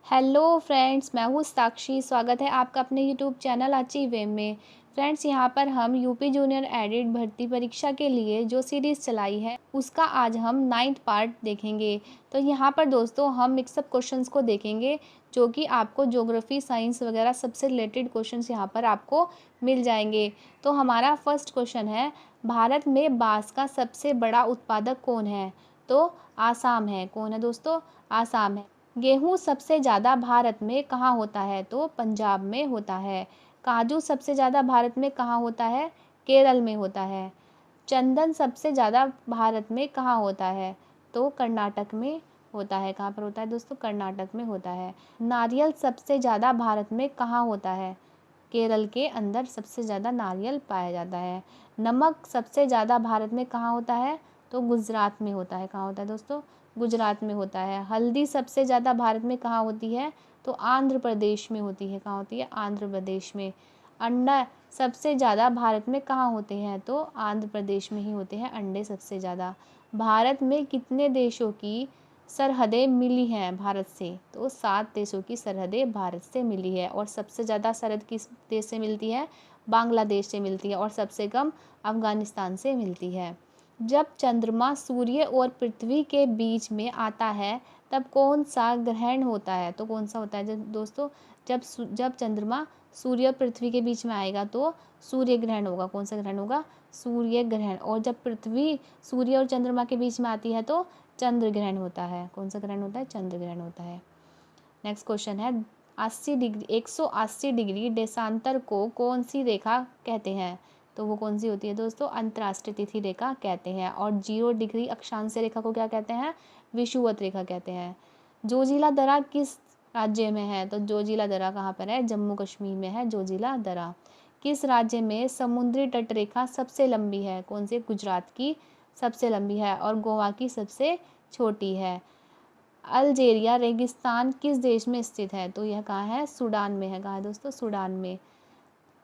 Hello friends, मैं हूँ साक्षी। स्वागत है आपका अपने यूट्यूब चैनल अचीव वे में। फ्रेंड्स, यहाँ पर हम यूपी जूनियर एडिट भर्ती परीक्षा के लिए जो सीरीज़ चलाई है उसका आज हम 9th पार्ट देखेंगे। तो यहाँ पर दोस्तों हम मिक्सअप क्वेश्चंस को देखेंगे जो कि आपको ज्योग्राफी, साइंस वगैरह सबसे रिलेटेड क्वेश्चंस यहाँ पर आपको मिल जाएंगे। तो हमारा फर्स्ट क्वेश्चन है, भारत में बांस का सबसे बड़ा उत्पादक कौन है? तो आसाम है। कौन है दोस्तों? आसाम है। गेहूँ सबसे ज़्यादा भारत में कहाँ होता है? तो पंजाब में होता है। काजू सबसे ज़्यादा भारत में कहाँ होता है? केरल में होता है। चंदन सबसे ज़्यादा भारत में कहाँ होता है? तो कर्नाटक में होता है। कहाँ पर होता है दोस्तों? कर्नाटक में होता है। नारियल सबसे ज़्यादा भारत में कहाँ होता है? केरल के अंदर सबसे ज़्यादा नारियल पाया जाता है। नमक सबसे ज़्यादा भारत में कहाँ होता है? तो गुजरात में होता है। कहाँ होता है दोस्तों? गुजरात में होता है। हल्दी सबसे ज़्यादा भारत में कहाँ होती है? तो आंध्र प्रदेश में होती है। कहाँ होती है? आंध्र प्रदेश में। अंडा सबसे ज़्यादा भारत में कहाँ होते हैं? तो आंध्र प्रदेश में ही होते हैं अंडे सबसे ज़्यादा। भारत में कितने देशों की सरहदें मिली हैं भारत से? तो 7 देशों की सरहदें भारत से मिली है। और सबसे ज़्यादा सरहद किस देश से मिलती है? बांग्लादेश से मिलती है। और सबसे कम अफगानिस्तान से मिलती है। जब चंद्रमा सूर्य और पृथ्वी के बीच में आता है तब कौन सा ग्रहण होता है? तो कौन सा होता है दोस्तों? जब चंद्रमा सूर्य और पृथ्वी के बीच में आएगा तो सूर्य ग्रहण होगा। कौन सा ग्रहण होगा? सूर्य ग्रहण। और जब पृथ्वी सूर्य और चंद्रमा के बीच में आती है तो चंद्र ग्रहण होता है। कौन सा ग्रहण होता है? चंद्र ग्रहण होता है। नेक्स्ट क्वेश्चन है, 180 डिग्री देशांतर को कौन सी रेखा कहते हैं? तो वो कौन सी होती है दोस्तों? अंतर्राष्ट्रीय तिथि रेखा कहते हैं। और 0 डिग्री अक्षांश रेखा को क्या कहते हैं? विषुवत रेखा कहते हैं। जोजिला दर्रा किस राज्य में है? तो जोजिला दर्रा कहाँ पर है? जम्मू कश्मीर में है जोजिला दर्रा। किस राज्य में समुद्री तट रेखा सबसे लंबी है? कौन से? गुजरात की सबसे लंबी है और गोवा की सबसे छोटी है। अल्जीरिया रेगिस्तान किस देश में स्थित है? तो यह कहाँ है? सूडान में है। कहाँ है दोस्तों? सूडान में।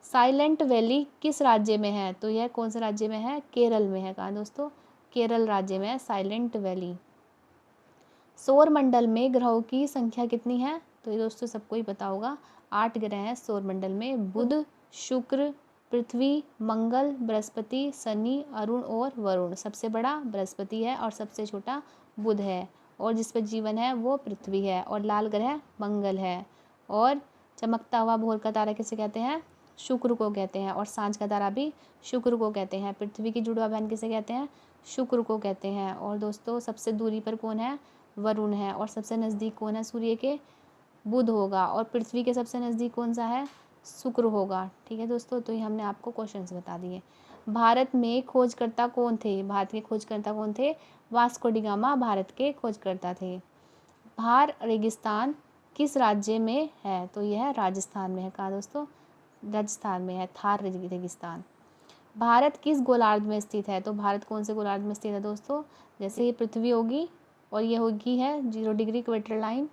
साइलेंट वैली किस राज्य में है? तो यह कौन से राज्य में है? केरल में है। कहाँ दोस्तों? केरल राज्य में है साइलेंट वैली। सौर मंडल में ग्रहों की संख्या कितनी है? तो ये दोस्तों सबको ही पता होगा। 8 ग्रह हैं सौर मंडल में। बुध, शुक्र, पृथ्वी, मंगल, बृहस्पति, शनि, अरुण और वरुण। सबसे बड़ा बृहस्पति है और सबसे छोटा बुध है। और जिस पर जीवन है वो पृथ्वी है। और लाल ग्रह मंगल है। और चमकता हुआ भोर का तारा किसे कहते हैं? शुक्र को कहते हैं। और सांझ का तारा भी शुक्र को कहते हैं। पृथ्वी की जुड़वा बहन किसे कहते हैं? शुक्र को कहते हैं। और दोस्तों सबसे दूरी पर कौन है? वरुण है। और सबसे नज़दीक कौन है सूर्य के? बुध होगा। और पृथ्वी के सबसे नज़दीक कौन सा है? शुक्र होगा। ठीक है दोस्तों, तो ये हमने आपको क्वेश्चंस बता दिए। भारत में खोजकर्ता कौन थे? भारत के खोजकर्ता कौन थे? वास्को डी गामा भारत के खोजकर्ता थे। थार रेगिस्तान किस राज्य में है? तो यह राजस्थान में है। कहाँ दोस्तों? राजस्थान में है थार रेगिस्तान। भारत किस गोलार्ध में स्थित है? तो भारत कौन से गोलार्ध में स्थित है दोस्तों? जैसे ये पृथ्वी होगी और ये होगी है 0 डिग्री इक्वेटर लाइन।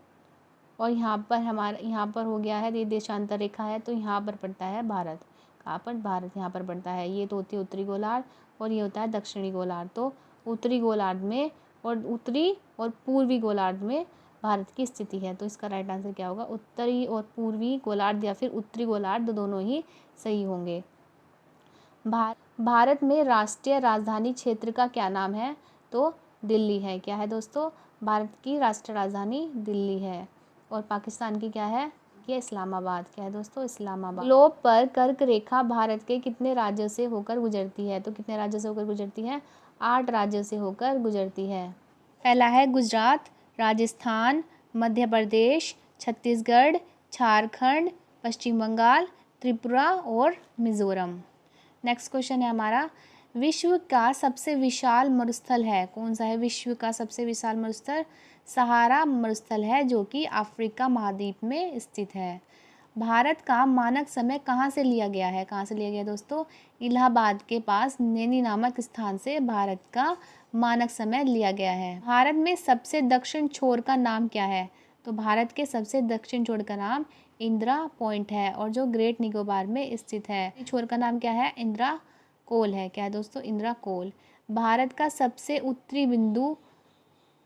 और यहाँ पर हो गया है ये देशांतर रेखा है। तो यहाँ पर पड़ता है भारत। कहाँ पर? भारत यहाँ पर पड़ता है। ये तो होती है उत्तरी गोलार्ध और ये होता है दक्षिणी गोलार्ध। तो उत्तरी गोलार्ध में और उत्तरी और पूर्वी गोलार्ध में भारत की स्थिति है। तो इसका राइट आंसर क्या होगा? उत्तरी और पूर्वी गोलार्ध या फिर उत्तरी गोलार्ध दोनों ही सही होंगे। भारत में राष्ट्रीय राजधानी क्षेत्र का क्या नाम है? तो दिल्ली है। क्या है दोस्तों? भारत की राष्ट्रीय राजधानी दिल्ली है। और पाकिस्तान की क्या है? ये इस्लामाबाद। क्या है दोस्तों? इस्लामाबाद। ग्लोब पर कर्क रेखा भारत के कितने राज्यों से होकर गुजरती है? तो कितने राज्यों से होकर गुजरती है? 8 राज्यों से होकर गुजरती है। पहला है गुजरात, राजस्थान, मध्य प्रदेश, छत्तीसगढ़, झारखंड, पश्चिम बंगाल, त्रिपुरा और मिजोरम। नेक्स्ट क्वेश्चन है हमारा, विश्व का सबसे विशाल मरुस्थल है? कौन सा है विश्व का सबसे विशाल मरुस्थल? सहारा मरुस्थल है जो कि अफ्रीका महाद्वीप में स्थित है। भारत का मानक समय कहाँ से लिया गया है? कहाँ से लिया गया दोस्तों? इलाहाबाद के पास नैनी नामक स्थान से भारत का मानक समय लिया गया है। भारत में सबसे दक्षिण छोर का नाम क्या है? तो भारत के सबसे दक्षिण छोर का नाम इंदिरा पॉइंट है और जो ग्रेट निकोबार में स्थित है। छोर का नाम क्या है? इंदिरा कोल है। क्या है दोस्तों? इंदिरा कोल। भारत का सबसे उत्तरी बिंदु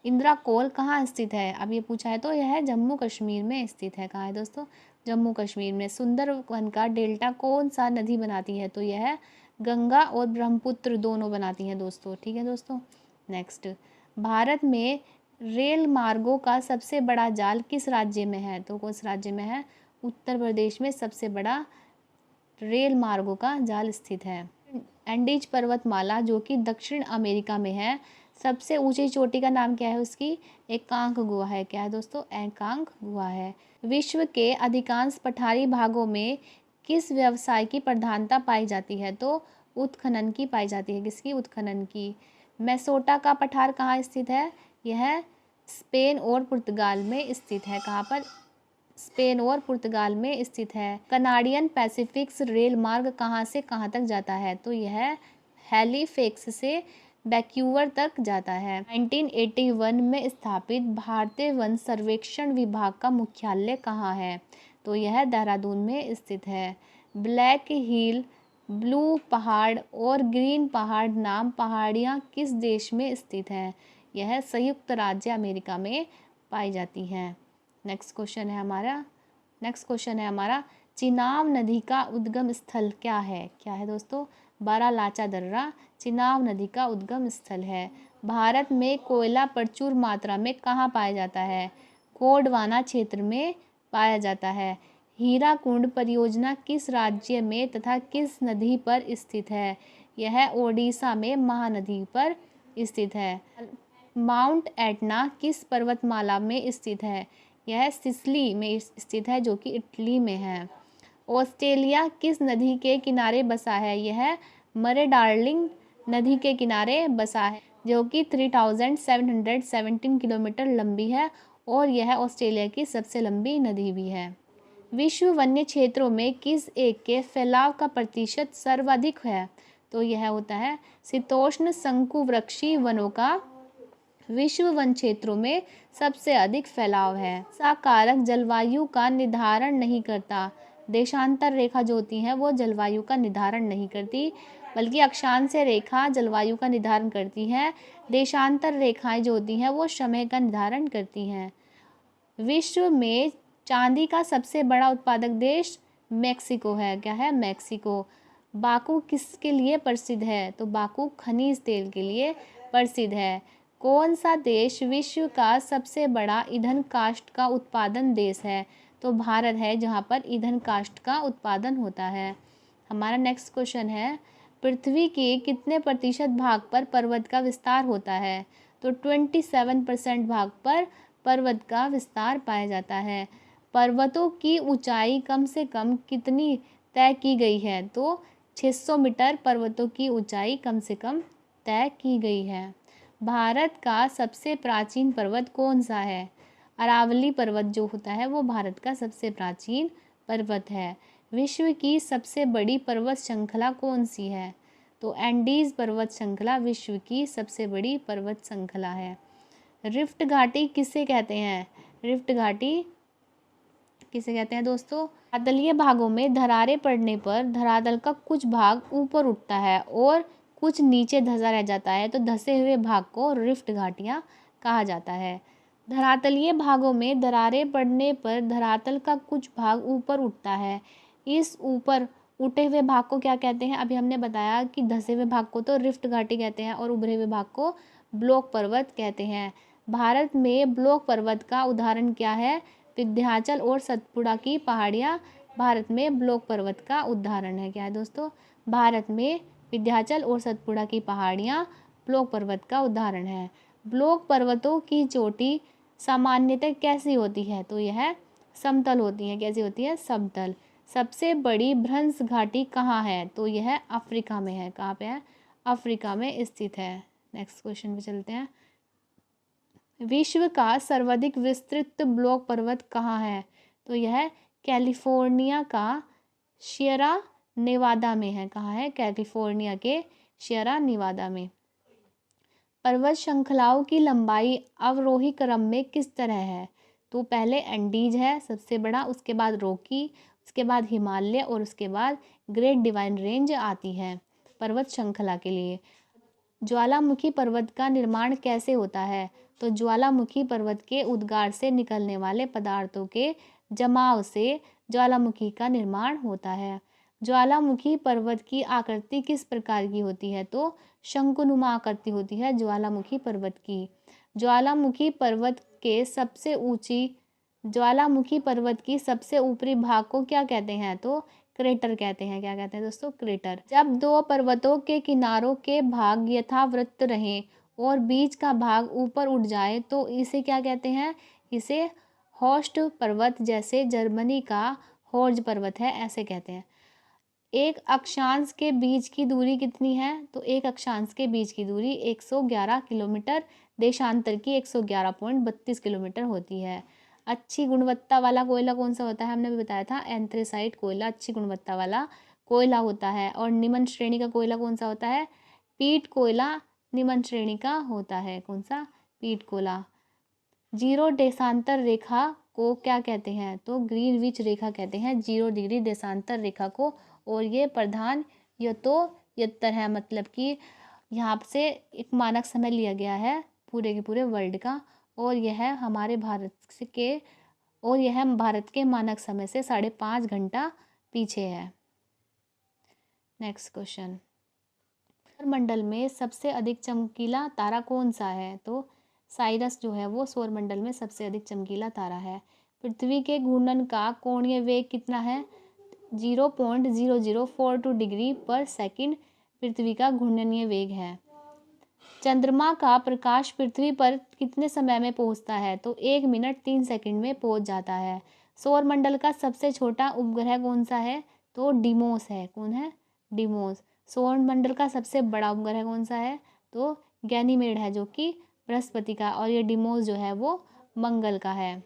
इंदिरा कोल कहाँ स्थित है, अब ये पूछा है तो यह जम्मू कश्मीर में स्थित है। कहाँ है दोस्तों, जम्मू कश्मीर में। सुंदरवन का डेल्टा कौन सा नदी बनाती है, तो यह गंगा और ब्रह्मपुत्र दोनों बनाती हैं दोस्तों। ठीक है दोस्तों। नेक्स्ट, भारत में रेल मार्गों का सबसे बड़ा जाल किस राज्य में है, तो किस राज्य में है, उत्तर प्रदेश में सबसे बड़ा रेल मार्गों का जाल स्थित है। एंडीज पर्वतमाला जो कि दक्षिण अमेरिका में है, सबसे ऊंची चोटी का नाम क्या है उसकी, एकांक गुहा है। क्या है दोस्तों, एकांक गुहा है। विश्व के अधिकांश पठारी भागों में किस व्यवसाय की प्रधानता पाई जाती है, तो उत्खनन की पाई जाती है। किसकी, उत्खनन की। मेसोटा का पठार कहाँ स्थित है, यह स्पेन और पुर्तगाल में स्थित है। कहाँ पर, स्पेन और पुर्तगाल में स्थित है। कनाडियन पैसिफिक्स रेल मार्ग कहाँ से कहाँ तक जाता है, तो यह हैलीफैक्स से वैंकूवर तक जाता है। 1981 में स्थापित भारतीय वन सर्वेक्षण विभाग का मुख्यालय कहाँ है, तो यह देहरादून में स्थित है। ब्लैक हिल, ब्लू पहाड़ और ग्रीन पहाड़ नाम पहाड़ियाँ किस देश में स्थित हैं, यह संयुक्त राज्य अमेरिका में पाई जाती हैं। नेक्स्ट क्वेश्चन है हमारा चिनाब नदी का उद्गम स्थल क्या है। क्या है दोस्तों, बारालाचा दर्रा चिनाब नदी का उद्गम स्थल है। भारत में कोयला प्रचुर मात्रा में कहाँ पाया जाता है, गोंडवाना क्षेत्र में पाया जाता है। हीराकुंड परियोजना किस राज्य में तथा किस नदी पर स्थित है, यह ओडिशा में महानदी पर स्थित है। माउंट एटना किस पर्वतमाला में स्थित है, यह सिसिली में स्थित है जो कि इटली में है। ऑस्ट्रेलिया किस नदी के किनारे बसा है, यह मरे डार्लिंग नदी के किनारे बसा है जो कि 3717 किलोमीटर लंबी है और यह ऑस्ट्रेलिया की सबसे लंबी नदी भी है। विश्व वन्य क्षेत्रों में किस एक के फैलाव का प्रतिशत सर्वाधिक है, तो यह होता है शीतोष्ण शंकुवृक्षी वनों का विश्व वन क्षेत्रों में सबसे अधिक फैलाव है। सा कारक जलवायु का निर्धारण नहीं करता, देशांतर रेखा जो होती है वो जलवायु का निर्धारण नहीं करती, बल्कि अक्षांश रेखा जलवायु का निर्धारण करती है। देशांतर रेखाएं जो होती हैं वो समय का निर्धारण करती हैं। विश्व में चांदी का सबसे बड़ा उत्पादक देश मेक्सिको है। क्या है, मेक्सिको। बाकू किसके लिए प्रसिद्ध है, तो बाकू खनिज तेल के लिए प्रसिद्ध है। कौन सा देश विश्व का सबसे बड़ा ईंधन काष्ठ का उत्पादन देश है, तो भारत है जहाँ पर ईंधन काष्ठ का उत्पादन होता है। हमारा नेक्स्ट क्वेश्चन है पृथ्वी के कितने प्रतिशत भाग पर पर्वत का विस्तार होता है, तो 27% भाग पर पर्वत का विस्तार पाया जाता है। पर्वतों की ऊंचाई कम से कम कितनी तय की गई है, तो 600 मीटर पर्वतों की ऊंचाई कम से कम तय की गई है। भारत का सबसे प्राचीन पर्वत कौन सा है, अरावली पर्वत जो होता है वो भारत का सबसे प्राचीन पर्वत है। विश्व की सबसे बड़ी पर्वत श्रृंखला कौन सी है, तो एंडीज पर्वत श्रृंखला विश्व की सबसे बड़ी पर्वत श्रृंखला है। रिफ्ट घाटी किसे कहते हैं, रिफ्ट घाटी किसे कहते हैं दोस्तों, धरातलीय भागों में दरारें पड़ने पर धरातल का कुछ भाग ऊपर उठता है और कुछ नीचे धंसा रह जाता है, तो धंसे हुए भाग को रिफ्ट घाटियाँ कहा जाता है। धरातलीय भागों में दरारें पड़ने पर धरातल का कुछ भाग ऊपर उठता है, इस ऊपर उठे हुए भाग को क्या कहते हैं, अभी हमने बताया कि धंसे हुए भाग को तो रिफ्ट घाटी कहते हैं और उभरे हुए भाग को ब्लॉक पर्वत कहते हैं। भारत में ब्लॉक पर्वत का उदाहरण क्या है, विंध्याचल और सतपुड़ा की पहाड़ियाँ भारत में ब्लॉक पर्वत का उदाहरण है। क्या है दोस्तों, भारत में विंध्याचल और सतपुड़ा की पहाड़ियाँ ब्लॉक पर्वत का उदाहरण है। ब्लॉक पर्वतों की चोटी सामान्यतः कैसी होती है, तो यह समतल होती है। कैसी होती है, समतल। सबसे बड़ी भ्रंश घाटी कहाँ है, तो यह अफ्रीका में है। कहाँ पे है, अफ्रीका में स्थित है। नेक्स्ट क्वेश्चन पे चलते हैं। विश्व का सर्वाधिक विस्तृत ब्लॉक पर्वत कहाँ है, तो यह कैलिफोर्निया का शियरा नेवादा में है। कहाँ है, कैलिफोर्निया के शियरा नेवादा में। पर्वत श्रृंखलाओं की लंबाई अवरोही क्रम में किस तरह है, तो पहले एंडीज है सबसे बड़ा, उसके बाद रॉकी, उसके बाद हिमालय और उसके बाद ग्रेट डिवाइन रेंज आती है पर्वत श्रृंखला के लिए। ज्वालामुखी पर्वत का निर्माण कैसे होता है, तो ज्वालामुखी पर्वत के उद्गार से निकलने वाले पदार्थों के जमाव से ज्वालामुखी का निर्माण होता है। ज्वालामुखी पर्वत की आकृति किस प्रकार की होती है? तो शंकुनुमा आकृति होती है ज्वालामुखी पर्वत की। ज्वालामुखी पर्वत की सबसे ऊपरी भाग को क्या कहते हैं? तो क्रेटर कहते हैं। क्या कहते हैं दोस्तों? क्रेटर। जब दो पर्वतों के किनारों के भाग यथावृत्त रहें और बीच का भाग ऊपर उठ जाए तो इसे क्या कहते हैं? इसे हॉर्स्ट पर्वत, जैसे जर्मनी का हॉर्ज पर्वत है, ऐसे कहते हैं। एक अक्षांश के बीच की दूरी कितनी है? तो एक अक्षांश के बीच की दूरी 111 किलोमीटर, देशांतर की 111.32 किलोमीटर होती है। अच्छी गुणवत्ता वाला कोयला कौन सा होता है? हमने भी बताया था, एंथ्रेसाइट कोयला अच्छी गुणवत्ता वाला कोयला होता है। और निम्न श्रेणी का कोयला कौन सा होता है? पीट कोयला निम्न श्रेणी का होता है। कौन सा? पीट कोयला। जीरो देशांतर रेखा को क्या कहते हैं? तो ग्रीनविच रेखा कहते हैं 0 डिग्री देशांतर रेखा को। और ये प्रधान यत्तर है, मतलब कि यहाँ से एक मानक समय लिया गया है पूरे के पूरे वर्ल्ड का, और यह भारत के मानक समय से 5.5 घंटा पीछे है। नेक्स्ट क्वेश्चन, सौरमंडल में सबसे अधिक चमकीला तारा कौन सा है? तो साइरस जो है वो सौरमंडल में सबसे अधिक चमकीला तारा है। पृथ्वी के घूर्णन का कोणीय वेग कितना है? 0.0042 डिग्री पर सेकंड पृथ्वी का घूर्णनीय वेग है। चंद्रमा का प्रकाश पृथ्वी पर कितने समय में पहुंचता है? तो 1 मिनट 3 सेकंड में पहुंच जाता है। सौरमंडल का सबसे छोटा उपग्रह कौन सा है? तो डिमोस है। कौन है? डिमोस। सौरमंडल का सबसे बड़ा उपग्रह कौन सा है? तो गैनीमेड है, जो कि बृहस्पति का, और ये डिमोस जो है वो मंगल का है।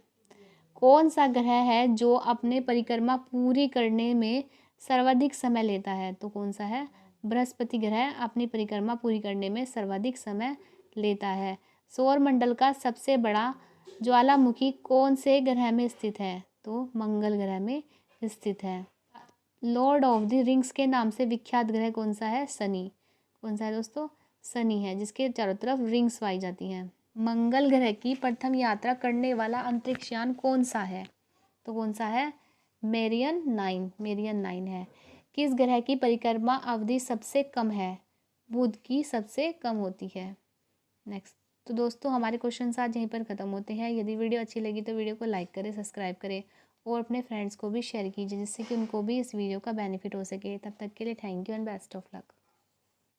कौन सा ग्रह है जो अपने परिक्रमा पूरी करने में सर्वाधिक समय लेता है? तो कौन सा है? बृहस्पति ग्रह अपनी परिक्रमा पूरी करने में सर्वाधिक समय लेता है। सौरमंडल का सबसे बड़ा ज्वालामुखी कौन से ग्रह में स्थित है? तो मंगल ग्रह में स्थित है। लॉर्ड ऑफ द रिंग्स के नाम से विख्यात ग्रह कौन सा है? शनि। कौन सा है दोस्तों? शनि है, जिसके चारों तरफ रिंग्स पाई जाती हैं। मंगल ग्रह की प्रथम यात्रा करने वाला अंतरिक्ष यान कौन सा है? तो कौन सा है? मेरियन 9 है। किस ग्रह की परिक्रमा अवधि सबसे कम है? बुध की सबसे कम होती है। नेक्स्ट, तो दोस्तों हमारे क्वेश्चन आज यहीं पर ख़त्म होते हैं। यदि वीडियो अच्छी लगी तो वीडियो को लाइक करें, सब्सक्राइब करें और अपने फ्रेंड्स को भी शेयर कीजिए, जिससे कि उनको भी इस वीडियो का बेनिफिट हो सके। तब तक के लिए thank you and best of luck.